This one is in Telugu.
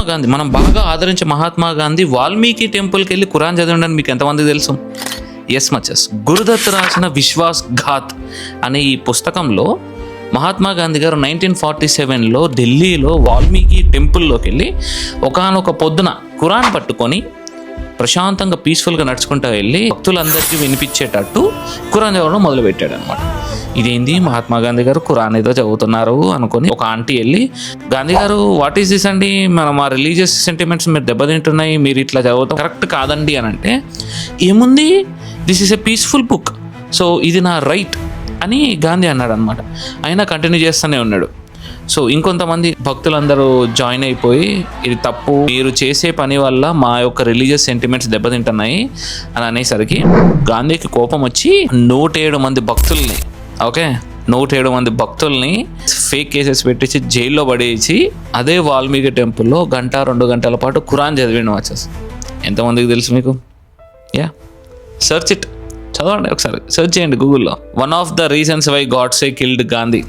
గాంధీ, మనం బాగా ఆదరించే మహాత్మా గాంధీ వాల్మీకి టెంపుల్కి వెళ్ళి ఖురాన్ చదివండి. మీకు ఎంతమంది తెలుసు? ఎస్ మచెస్. గురుదత్ రాసిన విశ్వాస్ ఘాత్ అనే ఈ పుస్తకంలో మహాత్మా గాంధీ గారు 1947లో ఢిల్లీలో వాల్మీకి టెంపుల్లోకి వెళ్ళి ఒకానొక పొద్దున ఖురాన్ పట్టుకొని ప్రశాంతంగా పీస్ఫుల్గా నడుచుకుంటూ వెళ్ళి భక్తులందరికీ వినిపించేటట్టు ఖురాన్ చదవడం మొదలుపెట్టాడు అనమాట. ఇదేంది మహాత్మా గాంధీ గారు ఖురాన్ ఏదో చదువుతున్నారు అనుకుని ఒక ఆంటీ వెళ్ళి, గాంధీ గారు వాట్ ఈస్ దిస్ అండి, మా రిలీజియస్ సెంటిమెంట్స్ మీరు దెబ్బతింటున్నాయి, మీరు ఇట్లా చదువుతాం కరెక్ట్ కాదండి అని అంటే, ఏముంది, this is a peaceful book, so ఇది నా రైట్ అని గాంధీ అన్నాడు అనమాట. అయినా కంటిన్యూ చేస్తూనే ఉన్నాడు. సో ఇంకొంతమంది భక్తులందరూ జాయిన్ అయిపోయి, ఇది తప్పు, మీరు చేసే పని వల్ల మా యొక్క రిలీజియస్ సెంటిమెంట్స్ దెబ్బతింటున్నాయి అని అనేసరికి గాంధీకి కోపం వచ్చి 107 మంది భక్తుల్ని 107 మంది భక్తుల్ని ఫేక్ కేసెస్ పెట్టించి జైల్లో పడేసి అదే వాల్మీకి టెంపుల్లో 1-2 గంటల పాటు ఖురాన్ చదివిండు వచ్చేసి. ఎంతమందికి తెలుసు మీకు? సర్చ్ ఇట్, చదవండి ఒకసారి, సెర్చ్ చేయండి గూగుల్లో. One of the reasons why Godse killed Gandhi.